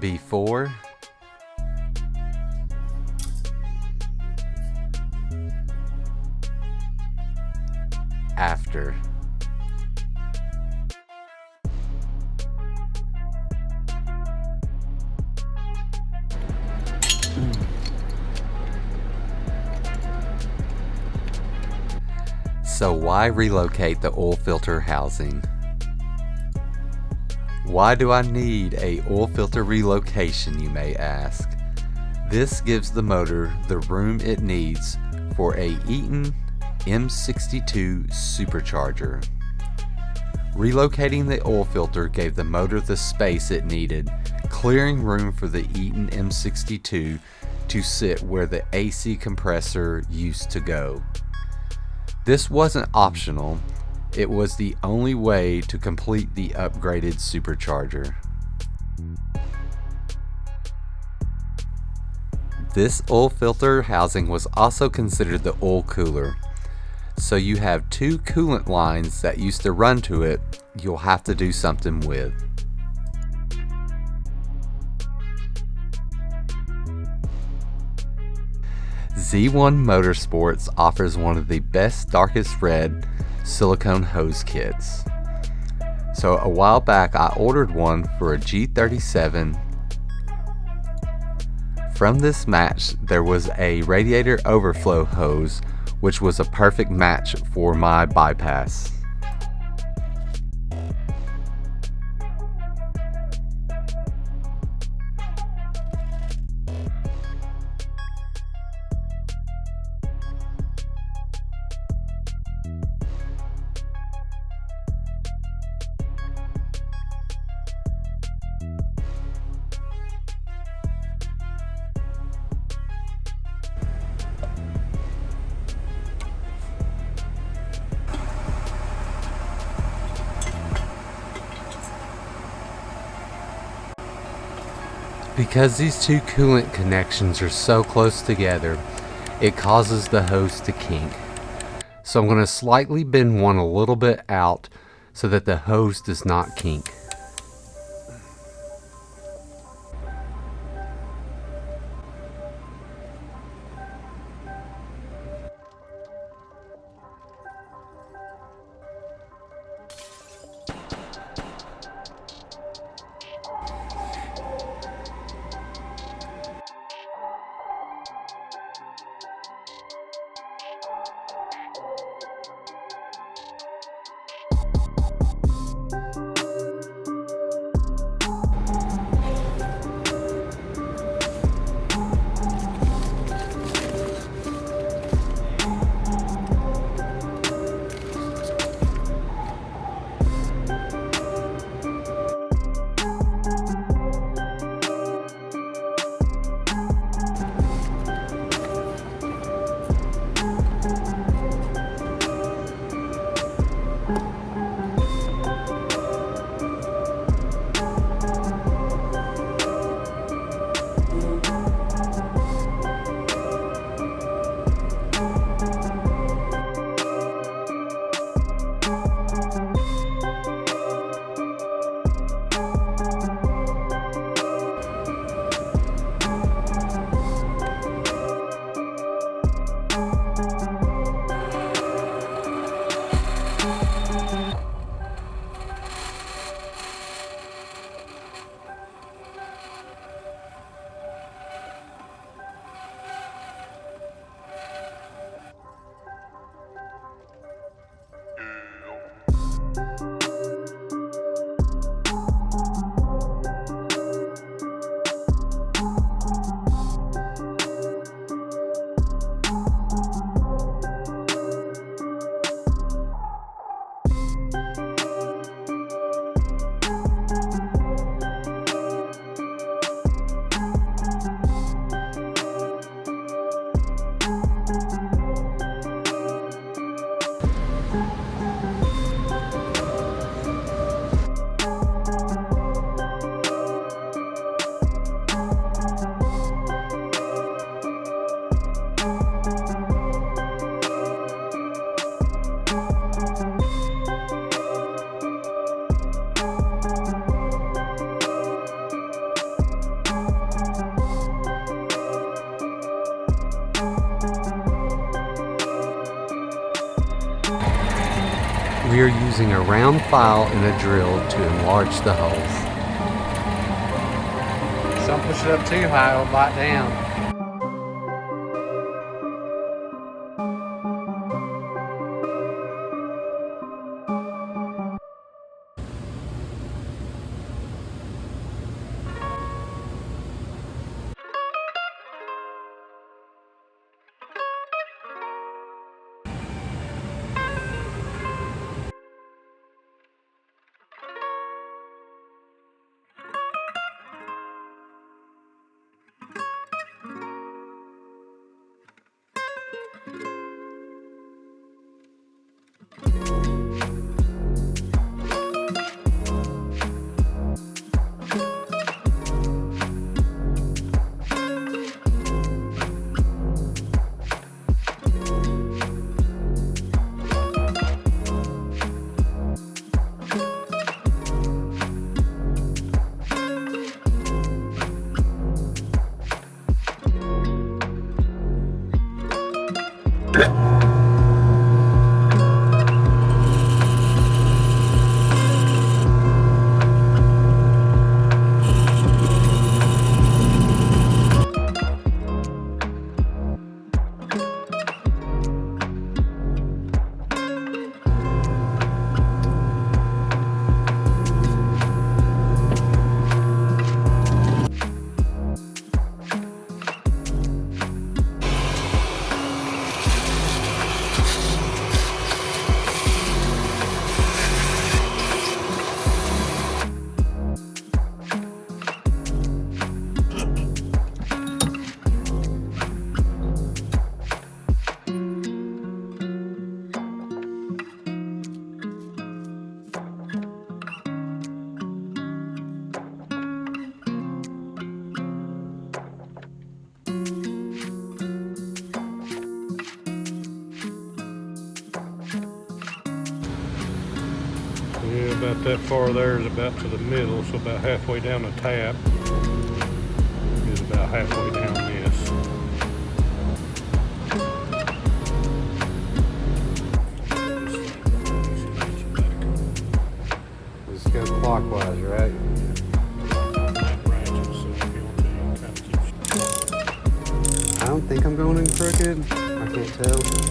before, after. So why relocate the oil filter housing? Why do I need a oil filter relocation, you may ask? This gives the motor the room it needs for a Eaton M62 Super Charger. Relocating the oil filter gave the motor the space it needed, clearing room for the Eaton M62 to sit where the AC compressor used to go. This wasn't optional, it was the only way to complete the upgraded supercharger. This oil filter housing was also considered the oil cooler. So you have two coolant lines that used to run to it, you'll have to do something with. Z1 Motorsports offers one of the best darkest red silicone hose kits. So a while back I ordered one for a G37. From this match there was a radiator overflow hose which was a perfect match for my bypass. Because these two coolant connections are so close together, it causes the hose to kink. So I'm going to slightly bend one a little bit out so that the hose does not kink. We are using a round file and a drill to enlarge the holes. Don't push it up too high, it'll bite down. Yeah, about that far there is about to the middle, so about halfway down the tap is about halfway down this. Just go clockwise, right? I don't think I'm going in crooked. I can't tell.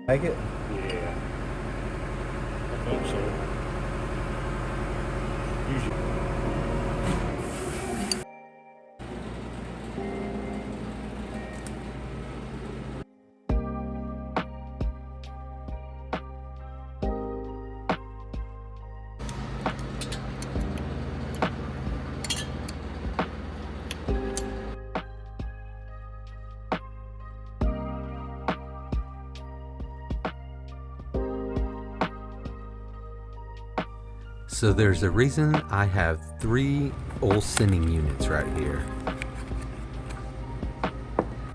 Make it? Yeah. I think so. Usually. So there's a reason I have 3 oil sending units right here.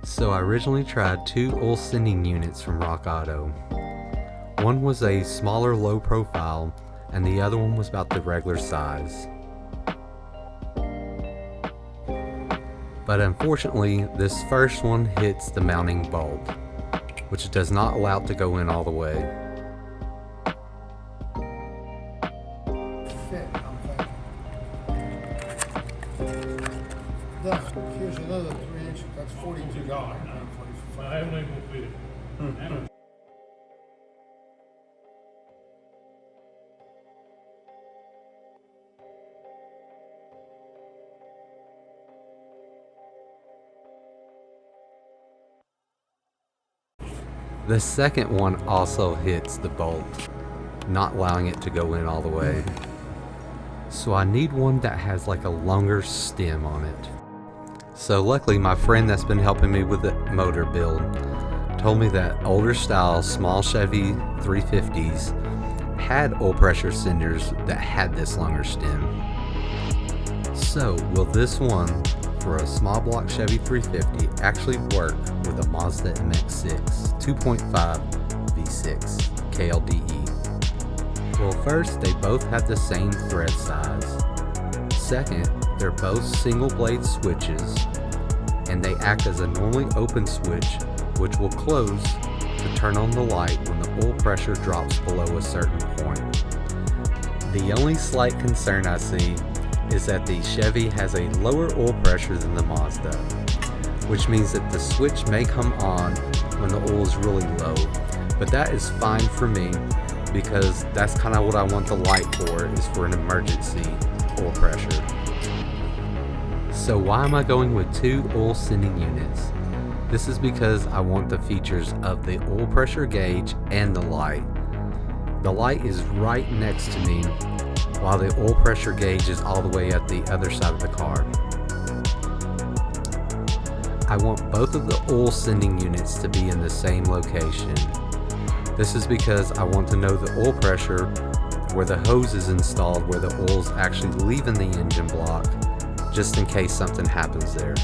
So I originally tried 2 oil sending units from Rock Auto. One was a smaller low profile and the other one was about the regular size. But unfortunately, this first one hits the mounting bulb, which does not allow it to go in all the way. Fit, I'm thinking. Then, here's another 3-inch, that's $42. I haven't even fit. The second one also hits the bolt, not allowing it to go in all the way. So I need one that has like a longer stem on it. So luckily my friend that's been helping me with the motor build told me that older style small Chevy 350s had oil pressure senders that had this longer stem. So will this one for a small block Chevy 350 actually work with a Mazda MX-6 2.5 V6 KLDE? Well, first, they both have the same thread size. Second, they're both single blade switches and they act as a normally open switch which will close to turn on the light when the oil pressure drops below a certain point. The only slight concern I see is that the Chevy has a lower oil pressure than the Mazda, which means that the switch may come on when the oil is really low, but that is fine for me because that's kind of what I want the light for, is for an emergency oil pressure. So why am I going with 2 oil sending units? This is because I want the features of the oil pressure gauge and the light. The light is right next to me, while the oil pressure gauge is all the way at the other side of the car. I want both of the oil sending units to be in the same location. This is because I want to know the oil pressure where the hose is installed, where the oil's actually leaving the engine block, just in case something happens there.